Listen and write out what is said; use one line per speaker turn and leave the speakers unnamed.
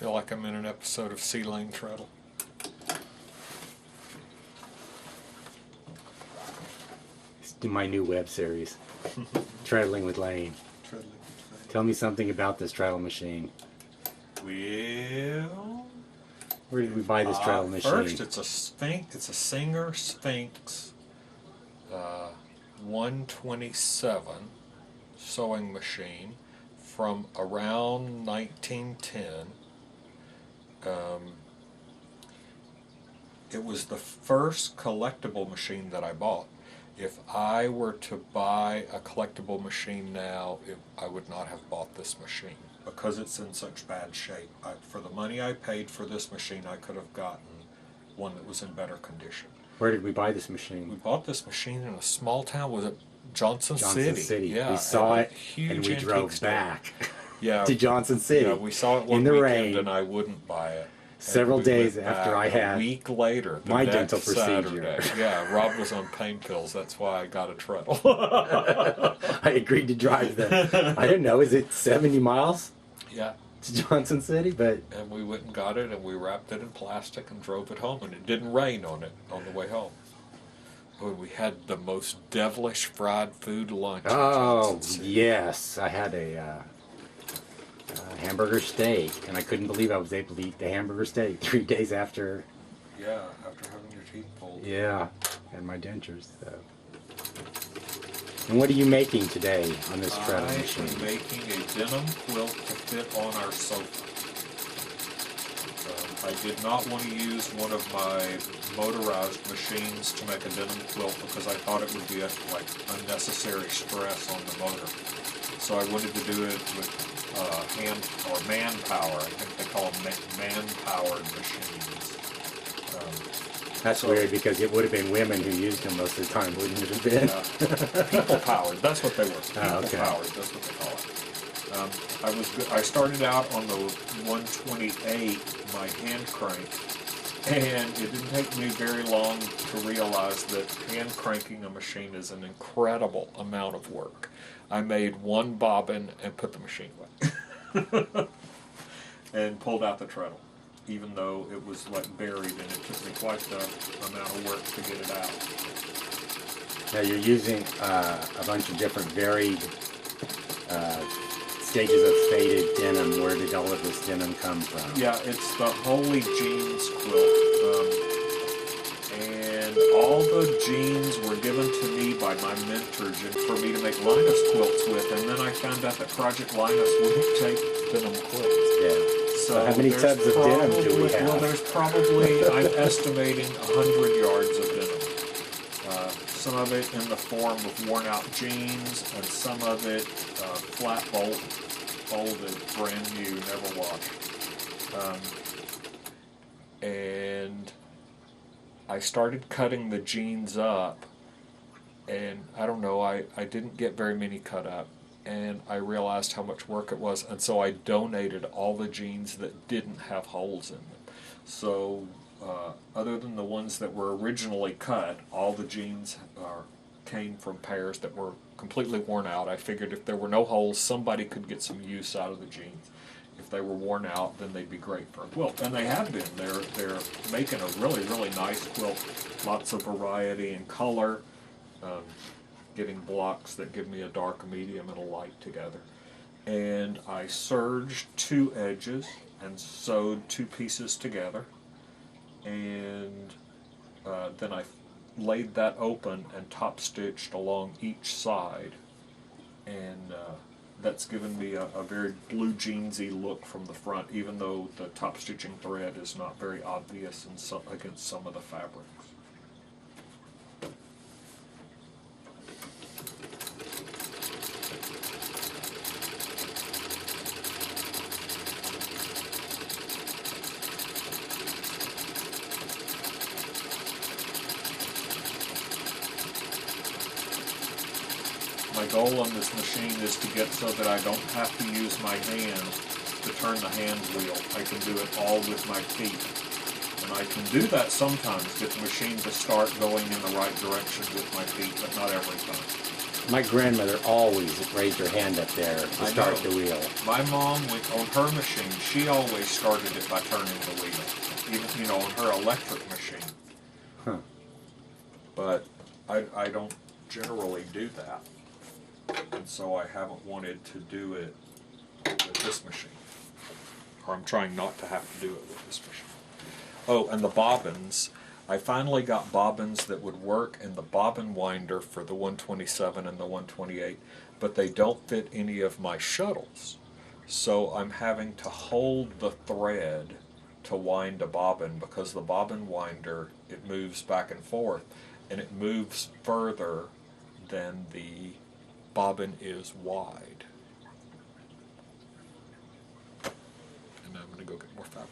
feel like I'm in an episode of Sea Lane Treadle.
It's my new web series, Treadling with Lane.
Treadling with Lane.
Tell me something about this treadle machine.
Well,
Where did we buy this treadle machine?
First, it's a Sphinx. It's a Singer Sphinx 127 sewing machine from around 1910. It was the first collectible machine that I bought. If I were to buy a collectible machine now, I would not have bought this machine because it's in such bad shape. For the money I paid for this machine, I could have gotten one that was in better condition.
Where did we buy this
We
machine?
bought this machine in a small town. Was it Johnson
Johnson
City?
City.
Yeah,
We saw
at a
it
huge
and we
antique
drove
store.
back
Yeah,
to Johnson City.
yeah, we saw it one
in the
weekend
rain.
and I wouldn't buy it.
Several
And we
days
went
after
back
I had
a week later, the
my
next
dental procedure.
Saturday. Yeah, Rob was on pain pills. That's why I got a treadle.
I agreed to drive the, I don't know, is it 70 miles
Yeah,
to Johnson City? But
and we went and got it, and we wrapped it in plastic and drove it home, and it didn't rain on it on the way home. Oh, we had the most devilish fried food lunch. in
oh,
Johnson City.
yes, I had a hamburger steak, and I couldn't believe I was able to eat the hamburger steak 3 days after,
Yeah, after having your teeth pulled.
yeah, and my dentures. So. And what are you making today on this treadle
I
machine?
am making a denim quilt to fit on our sofa. I did not want to use one of my motorized machines to make a denim quilt because I thought it would be like unnecessary stress on the motor. So I wanted to do it with hand or manpower. I think they call them man-powered machines.
That's
so-
weird because it would have been women who used them most of the time, wouldn't it have been?
People powered. That's what they were. People
okay.
powered. That's what they call it. I started out on the 128, my hand crank, and it didn't take me very long to realize that hand cranking a machine is an incredible amount of work. I made one bobbin and put the machine away, and pulled out the treadle, even though it was like buried, and it took me quite the amount of work to get it out.
Now you're using a bunch of different varied stages of faded denim. Where did all of this denim come from?
Yeah, it's the Holy Jeans quilt. And all the jeans were given to me by my mentor for me to make Linus quilts with. And then I found out that Project Linus wouldn't take denim quilts.
Yeah.
So
how many
there's
tubs of denim do we have?
Well, there's probably, I'm estimating, 100 yards of denim. Some of it in the form of worn out jeans, and some of it flat folded, brand new, never washed. And I started cutting the jeans up, and I don't know, I didn't get very many cut up, and I realized how much work it was, and so I donated all the jeans that didn't have holes in them. So other than the ones that were originally cut, all the jeans came from pairs that were completely worn out. I figured if there were no holes, somebody could get some use out of the jeans. If they were worn out, then they'd be great for a quilt, and they have been. They're making a really, really nice quilt. Lots of variety in color. Getting blocks that give me a dark, a medium, and a light together. And I serged 2 edges and sewed 2 pieces together, and then I laid that open and top stitched along each side, and that's given me a very blue jeansy look from the front, even though the top stitching thread is not very obvious against some of the fabrics. My goal on this machine is to get so that I don't have to use my hands to turn the hand wheel. I can do it all with my feet. And I can do that sometimes, get the machine to start going in the right direction with my feet, but not every time.
My grandmother always raised her hand up there to
I
start
know.
the wheel.
My mom, on her machine, she always started it by turning the wheel, even on her electric machine.
Huh.
But I don't generally do that, and so I haven't wanted to do it with this machine, or I'm trying not to have to do it with this machine. Oh, and the bobbins. I finally got bobbins that would work in the bobbin winder for the 127 and the 128, but they don't fit any of my shuttles. So I'm having to hold the thread to wind a bobbin, because the bobbin winder, it moves back and forth, and it moves further than the bobbin is wide. And now I'm going to go get more fabric.